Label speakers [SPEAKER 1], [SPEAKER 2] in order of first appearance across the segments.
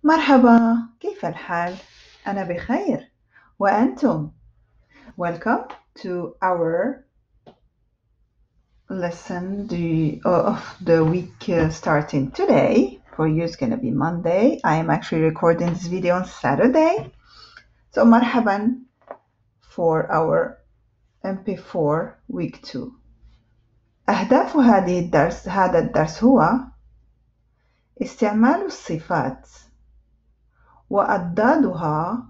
[SPEAKER 1] مرحبا، كيف الحال؟ أنا بخير، وأنتم؟ Welcome to our lesson of the week starting today. For you, it's going to be Monday. I am actually recording this video on Saturday. So, مرحبا for our MP4 week 2. أهداف هذا الدرس هو استعمال الصفات وأضدادها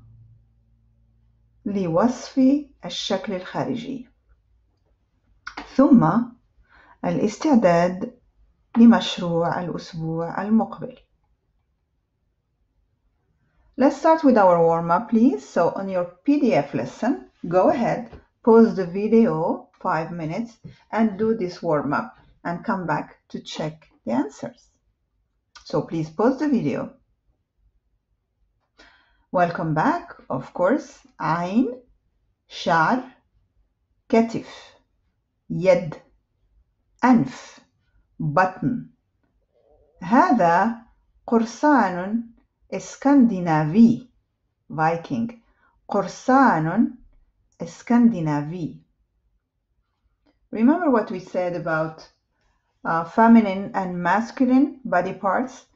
[SPEAKER 1] لوصف الشكل الخارجي، ثم الاستعداد لمشروع الأسبوع المقبل. Let's start with our warm-up, please. So on your PDF lesson, go ahead, pause the video 5 minutes and do this warm-up and come back to check the answers. So please pause the video. Welcome back, of course. عين، شعر، كتف، يد، أنف، بطن. هذا قرصان اسكندنافي Viking. قرصان اسكندنافي. Remember what we said about feminine and masculine body parts?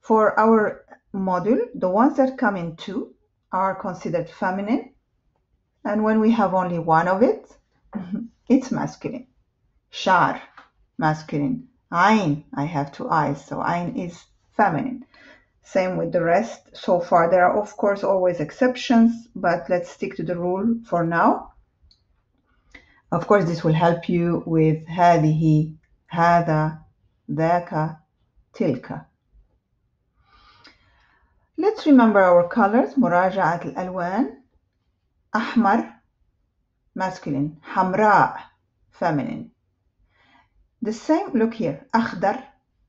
[SPEAKER 1] For our module, the ones that come in two are considered feminine, and when we have only one of it, it's masculine. شعر, masculine. عين, I have two eyes, so عين is feminine. Same with the rest. So far, there are of course always exceptions, but let's stick to the rule for now. Of course, this will help you with هذه, هذا, ذاك, تلك. Let's remember our colors. مراجعة الألوان. أحمر, masculine. حمراء, feminine. The same, look here. أخضر,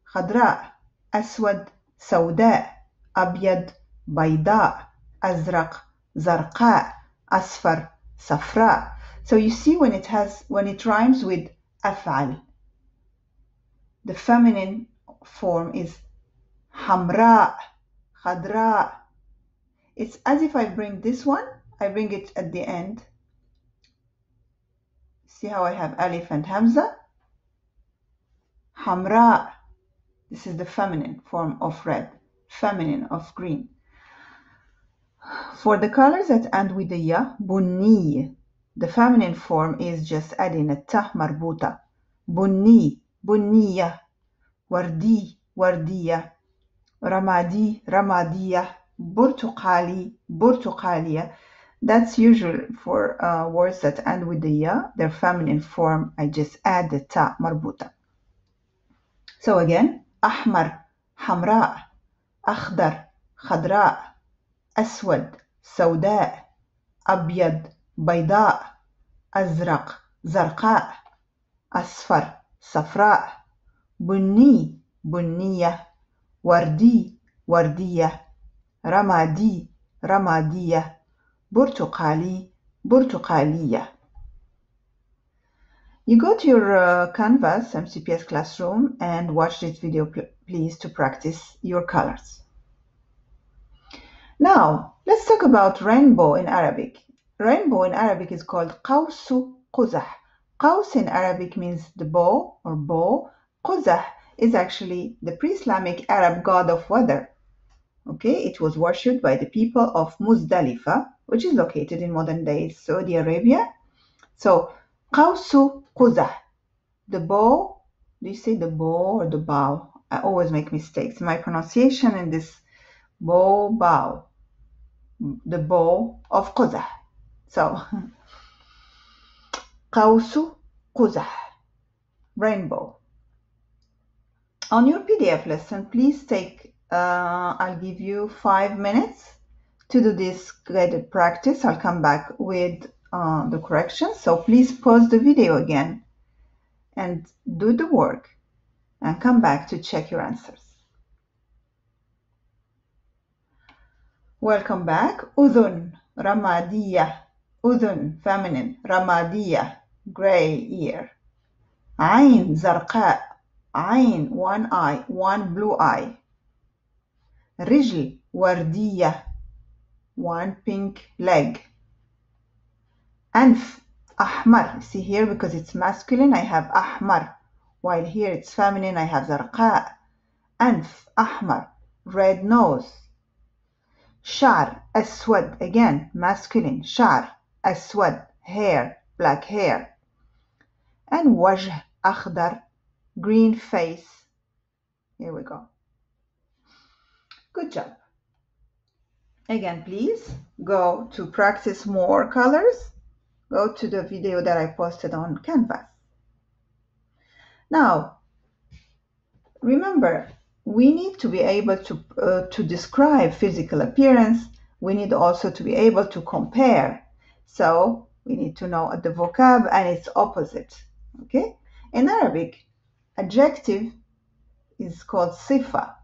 [SPEAKER 1] خضراء. أسود, سوداء. أبيض, بيضاء. أزرق, زرقاء. أصفر, صفراء. So you see when it rhymes with أفعل, the feminine form is حمراء, خضراء. It's as if I bring this one, I bring it at the end. See how I have alif and hamza? حمراء. This is the feminine form of red, feminine of green. For the colors that end with the ya, bunni. The feminine form is just adding a ta marbuta. Bunni, bunniya. Wardi, wardiya. Ramadi, ramadiya. Burtuqali, burtuqaliya. That's usual for words that end with the ya. Their feminine form, I just add the ta marbuta. So again, أحمر, حمراء. أخضر, خضراء. أسود, سوداء. أبيض, بيضاء. أزرق, زرقاء. أصفر, صفراء. بني, بنية. وردي, وردية. رمادي, رمادية. برتقالي, برتقالية. You go to your Canvas MCPS classroom and watch this video, please, to practice your colors. Now, let's talk about rainbow in Arabic. Rainbow in Arabic is called قوس قزح. قوس in Arabic means the bow or bow. قزح is actually the pre-Islamic Arab god of weather. Okay, it was worshipped by the people of Muzdalifa, which is located in modern-day Saudi Arabia. So, قوس قزح, the bow. Do you say the bow or the bow? I always make mistakes. My pronunciation in this bow, the bow of قزح. So, قوس قزح, rainbow. On your PDF lesson, please take, I'll give you 5 minutes to do this guided practice. I'll come back with the corrections. So please pause the video again and do the work and come back to check your answers. Welcome back. أذن, رمادية. أذن, feminine. رمادية, gray ear. عين, زرقاء. عين, one eye, one blue eye. رجل وردية, one pink leg. أنف أحمر, see here because it's masculine I have أحمر, while here it's feminine I have زرقاء. أنف أحمر, red nose. شعر أسود, again masculine, شعر أسود, hair, black hair. And وجه أخضر, green face. Here we go. Good job. Again, please go to practice more colors. Go to the video that I posted on Canvas. Now, remember, we need to be able to describe physical appearance. We need also to be able to compare. So we need to know the vocab and its opposite. Okay? In Arabic, adjective is called sifa.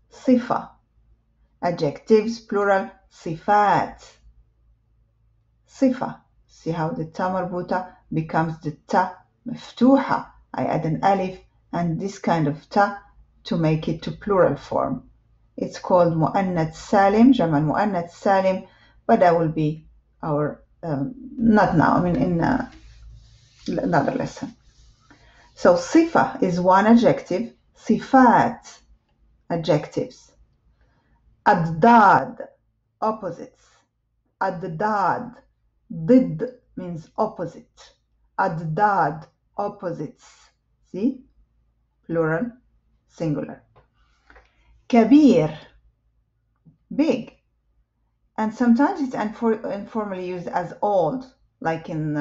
[SPEAKER 1] Sifa. Adjectives, plural, صفات. صفة. See how the ta marbuta becomes the ta مفتوحة. I add an alif and this kind of ta to make it to plural form. It's called مؤنث سالم, جمع المؤنث سالم, but that will be our, not now, I mean in another lesson. So صفة is one adjective, صفات, adjectives. أضداد, opposites. أضداد, ضد means opposite. أضداد, opposites. See? Plural, singular. كبير, big. And sometimes it's informally used as old. Like in,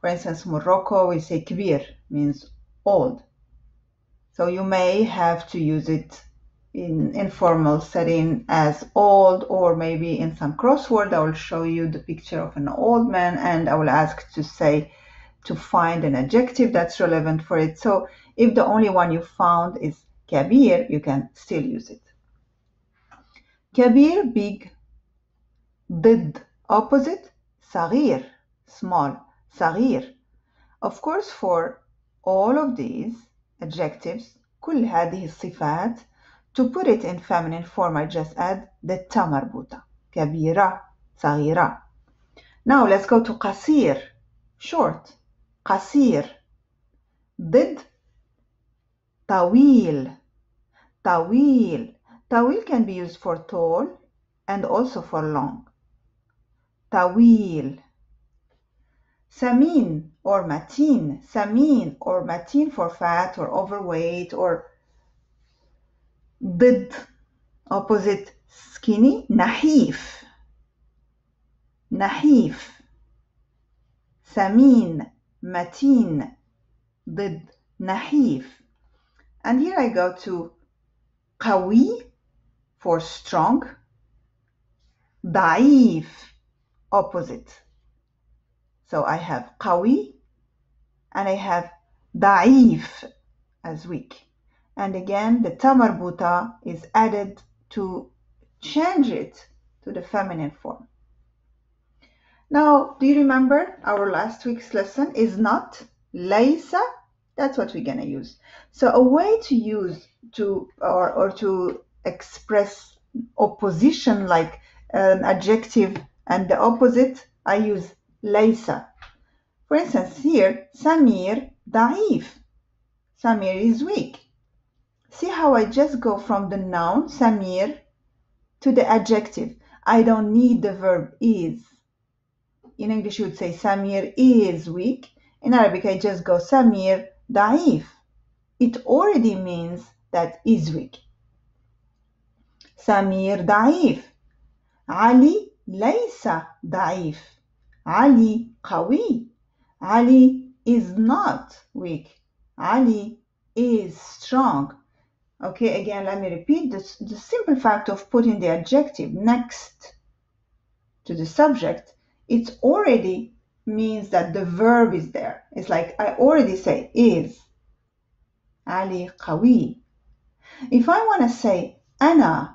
[SPEAKER 1] for instance, Morocco, we say كبير, means old. So you may have to use it in informal setting as old, or maybe in some crossword I will show you the picture of an old man and I will ask to find an adjective that's relevant for it. So if the only one you found is kabir, you can still use it. Kabir, big. ضد, opposite. صغير, small. صغير. Of course, for all of these adjectives, كل هذه الصفات, to put it in feminine form, I just add the ta marbuta. كبيرة, صغيرة. Now let's go to قصير, short. قصير. ضد طويل. طويل. طويل can be used for tall and also for long. طويل. سمين or متين. سمين or متين for fat or overweight, or ضد, opposite, skinny. نحيف. نحيف. سمين, متين. ضد نحيف. And here I go to قوي for strong. ضعيف, opposite. So I have قوي and I have ضعيف as weak. And again, the ta marbuta is added to change it to the feminine form. Now, do you remember our last week's lesson is not ليس? That's what we're going to use. So a way to use or to express opposition, like an adjective and the opposite, I use ليس. For instance, here, Samir ضعيف. Samir is weak. See how I just go from the noun, Samir, to the adjective. I don't need the verb is. In English, you would say Samir is weak. In Arabic, I just go Samir ضعيف. It already means that is weak. Samir ضعيف. Ali ليس ضعيف. Ali قوي. Ali is not weak. Ali is strong. Okay, again, let me repeat this. The simple fact of putting the adjective next to the subject, it already means that the verb is there. It's like I already say is. Ali قوي. If I want to say أنا,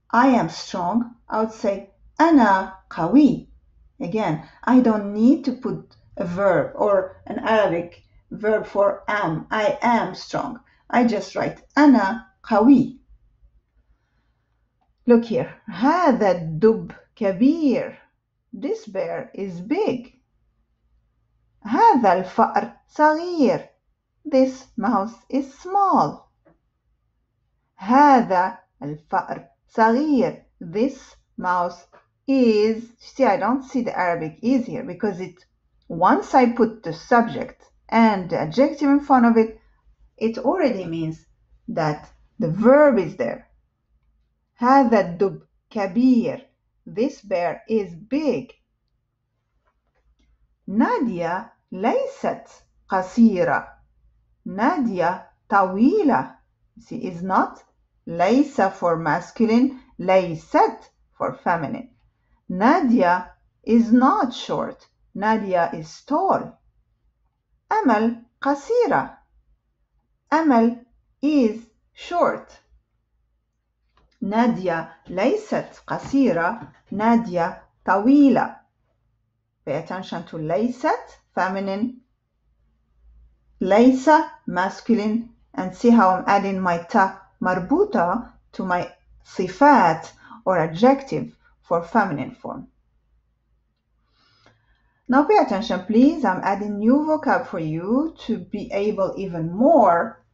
[SPEAKER 1] I am strong, I would say أنا قوي. Again, I don't need to put a verb or an Arabic verb for am. I am strong. I just write أنا قوي. Look here. هذا الدب كبير. This bear is big. هذا الفأر صغير. This mouse is small. هذا الفأر صغير. This mouse is, see, I don't see the Arabic is here because once I put the subject and the adjective in front of it, it already means that the verb is there. هذا الدب كبير. This bear is big. نادية ليست قصيرة. نادية طويلة. See, is not ليس for masculine, ليست for feminine. Nadia is not short. Nadia is tall. أمل قصيرة. أمل is short. نادية ليست قصيرة. نادية طويلة. Pay attention to ليست, feminine. ليس, masculine. And see how I'm adding my ta مربوطة to my صفات or adjective for feminine form. Now pay attention please, I'm adding new vocab for you to be able even more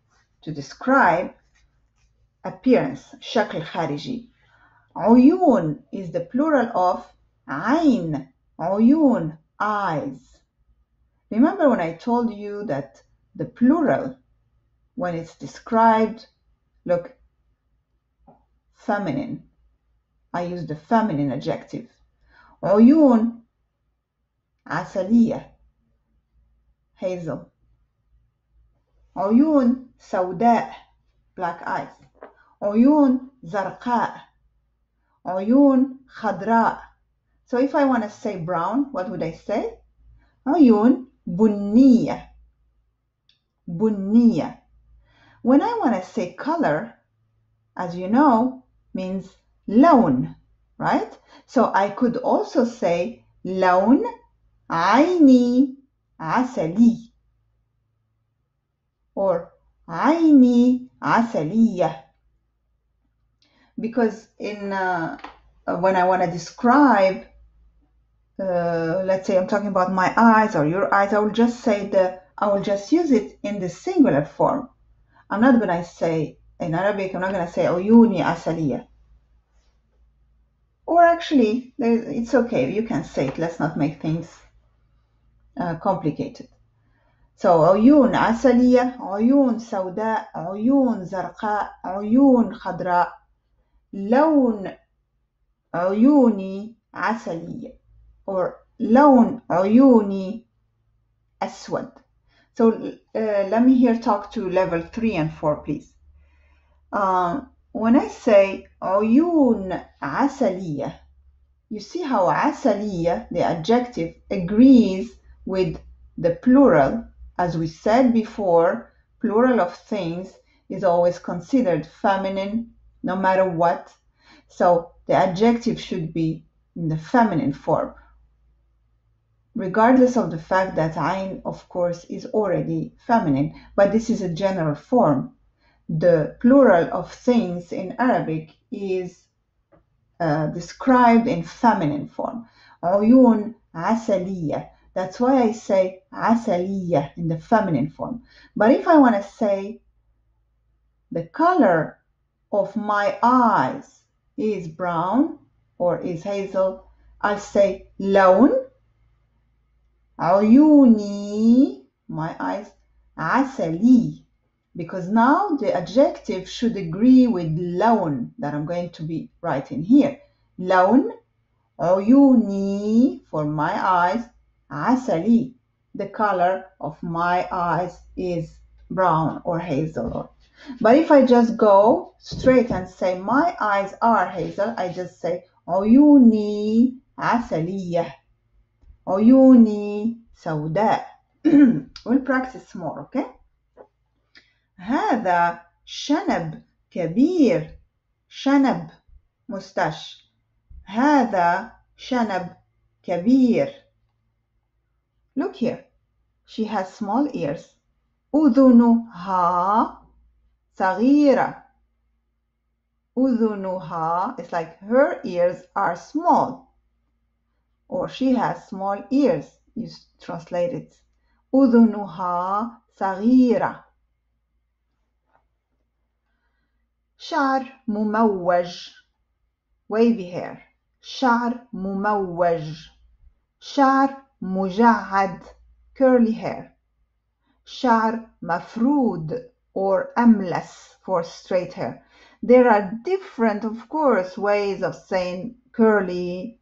[SPEAKER 1] to describe appearance, شكل خارجي. عيون is the plural of عين. عيون, eyes. Remember when I told you that the plural, when it's described, look, feminine. I use the feminine adjective. عيون عسلية. hazel. عيون سوداء. black eyes. عيون زرقاء. عيون خضراء. So if I want to say brown, what would I say? عيون بنية. بنية. When I want to say color, as you know, means لون, right? So I could also say لون عيني عسلي or عيني عسلية. Because in when I want to describe, let's say I'm talking about my eyes or your eyes, I will just use it in the singular form. I'm not going to say, in Arabic, I'm not going to say عيوني عسلية. Or actually, it's okay, you can say it. Let's not make things complicated. So عيون عسلية, عيون سوداء, عيون زرقاء, عيون خضراء, لون عيوني عسلية, or لون عيوني أسود. So let me here talk to level 3 and 4, please. When I say عيون عسلية, you see how عسلية, the adjective, agrees with the plural. As we said before, plural of things is always considered feminine, no matter what. So the adjective should be in the feminine form, regardless of the fact that عين, of course, is already feminine, but this is a general form. The plural of things in Arabic is described in feminine form. عيون عسلية. That's why I say عسلية in the feminine form. But if I want to say the color of my eyes is brown or is hazel, I'll say لون عيوني, my eyes, عسلي. Because now the adjective should agree with لون that I'm going to be writing here. لون عيوني for my eyes, عسلي. The color of my eyes is brown or hazel. But if I just go straight and say my eyes are hazel, I just say عيوني عسلية. عيوني سوداء. We'll practice more, okay? هذا شنب كبير. شنب, mustache. هذا شنب كبير. Look here. She has small ears. أذنها صغيرة. أذنها is like her ears are small, or she has small ears. You translate it. أذنها صغيرة. شعر مموج, wavy hair. شعر مموج. شعر مجعد, curly hair. شعر مفرود or أملس for straight hair. There are different, of course, ways of saying curly,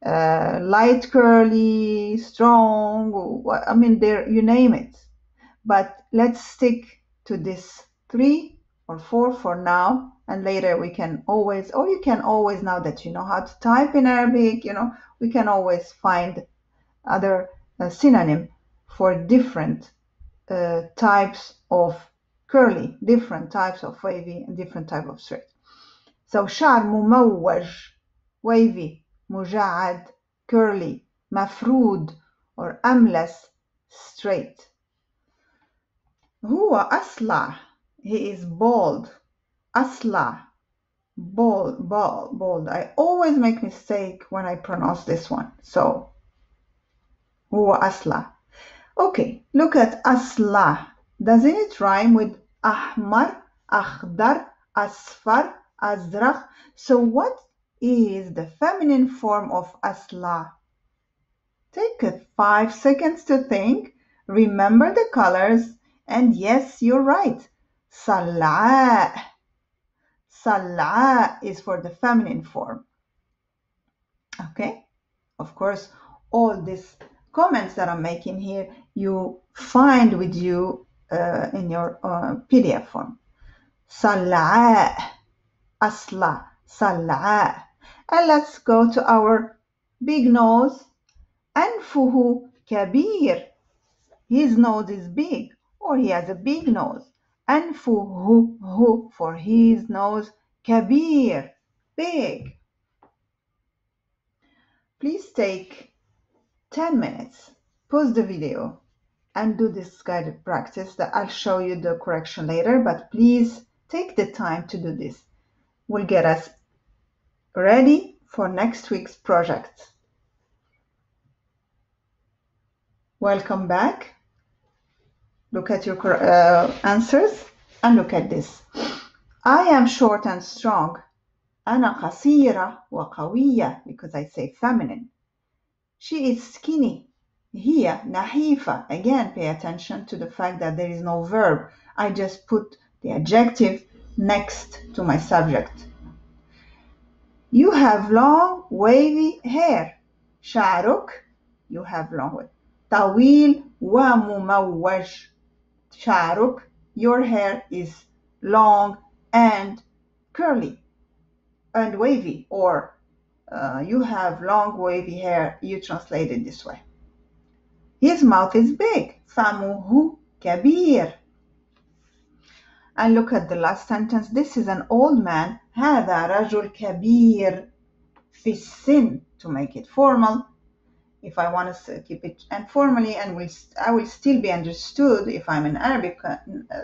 [SPEAKER 1] light curly, strong, I mean, there, you name it. But let's stick to this 3 or 4 for now, and later we can always, or you can always, now that you know how to type in Arabic, we can always find other synonym for different types of curly, different types of wavy, and different type of straight. So شعر مموج, wavy, مجعد, curly, مفرود or أملس, straight. هو أصلع, he is bald. أصلع, bald. I always make mistake when I pronounce this one. So هو أصلع. Okay, look at أصلع. Doesn't it rhyme with أحمر, أخضر, أصفر, أزرق? So what is the feminine form of أصلع? Take 5 seconds to think. Remember the colors. And yes, you're right. صلعاء. صلعاء is for the feminine form. Okay? Of course, all these comments that I'm making here, you find with you in your PDF form. صلعاء. أصلع. صلعاء. And let's go to our big nose. أنفه كبير. His nose is big, or he has a big nose. أنفه for his nose. كبير, big. Please take 10 minutes, pause the video, and do this guided practice that I'll show you the correction later, but please take the time to do this. Will get us ready for next week's project. Welcome back. Look at your answers and look at this. I am short and strong. أنا قصيرة وقوية, because I say feminine. She is skinny. هي نحيفة. Again, pay attention to the fact that there is no verb. I just put the adjective next to my subject. You have long wavy hair. شعرك, you have long wavy. طويل ومموج. شعرك, your hair is long and curly and wavy, or you have long wavy hair, you translate it this way. His mouth is big. فمه كبير. And look at the last sentence. This is an old man. هذا رجل كبير في السن. To make it formal, if I want to keep it informally, and I will still be understood if I'm in Arabic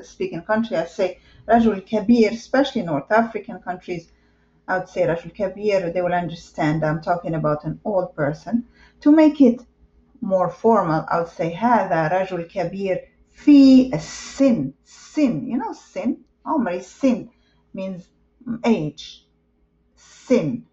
[SPEAKER 1] speaking country, I say رجل كبير, especially North African countries. I would say رجل كبير, they will understand I'm talking about an old person. To make it more formal, I would say هذا رجل كبير في السن. Sin, you know sin? عمري, sin means age. Sin.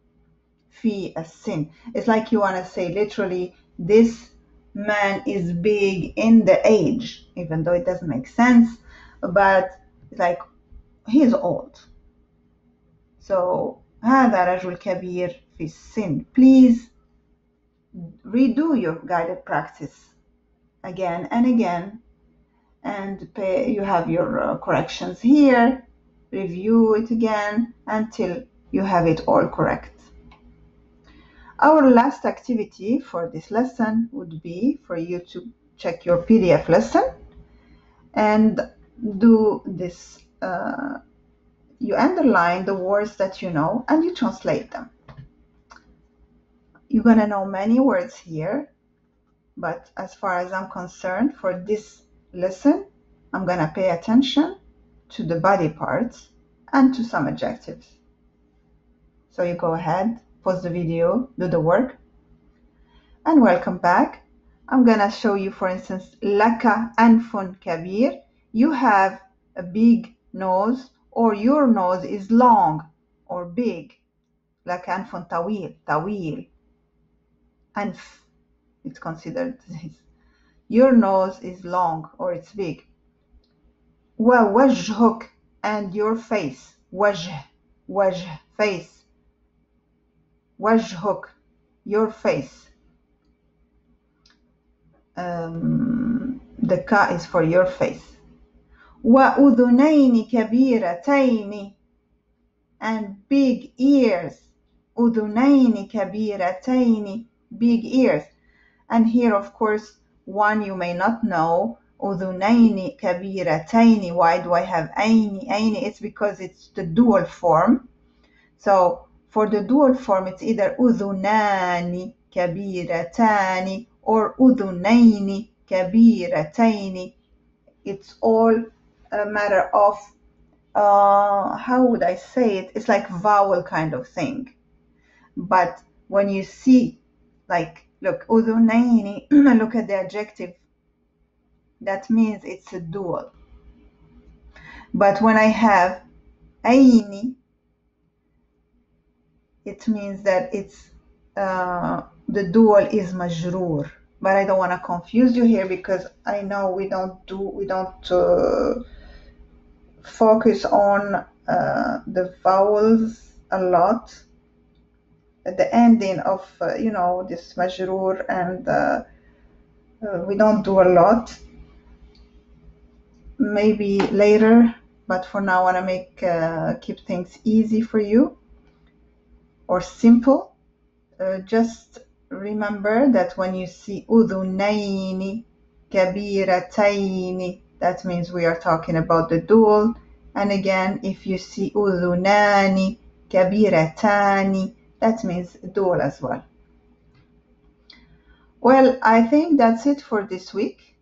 [SPEAKER 1] في السن. It's like you want to say literally, this man is big in the age, even though it doesn't make sense, but it's like he's old. So هذا رجل كبير في السن. Please redo your guided practice again and again, and you have your corrections here. Review it again until you have it all correct. Our last activity for this lesson would be for you to check your PDF lesson and do this. You underline the words that you know and you translate them. You're going to know many words here, but as far as I'm concerned, for this lesson, I'm going to pay attention to the body parts and to some adjectives. So you go ahead, pause the video, do the work, and welcome back. I'm gonna show you, for instance, لك أنف كبير. You have a big nose, or your nose is long or big. لك أنف طويل طويل. أنف, it's considered this. Your nose is long or it's big. ووجهك, and your face. وجه face. وجهك, your face. The ka is for your face. وأذنين كبيرتين, and big ears. أذنين كبيرتين, big ears. And here, of course, one you may not know. أذنين كبيرتين. Why do I have أين? أين, it's because it's the dual form. So for the dual form, it's either أذنان كبيرتان or أذنين كبيرتين. It's all a matter of, how would I say it? It's like vowel kind of thing. But when you see, like, look, أذنين, look at the adjective. That means it's a dual. But when I have أين, it means that it's the dual is majroor. But I don't want to confuse you here, because I know we don't focus on the vowels a lot at the ending of this majroor, and we don't do a lot. Maybe later, but for now I want to make keep things easy for you, or simple. Just remember that when you see أذنين كبيرتين, that means we are talking about the dual. And again, if you see أذنان كبيرتان, that means dual as well. Well, I think that's it for this week.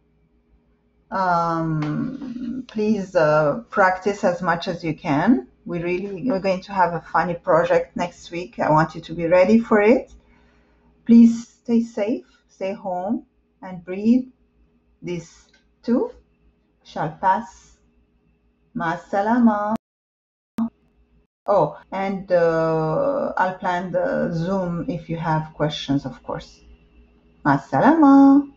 [SPEAKER 1] Please practice as much as you can. We're going to have a funny project next week. I want you to be ready for it. Please stay safe, stay home, and breathe. This too shall pass. Ma salama. Oh, and I'll plan the Zoom if you have questions, of course. Ma salama.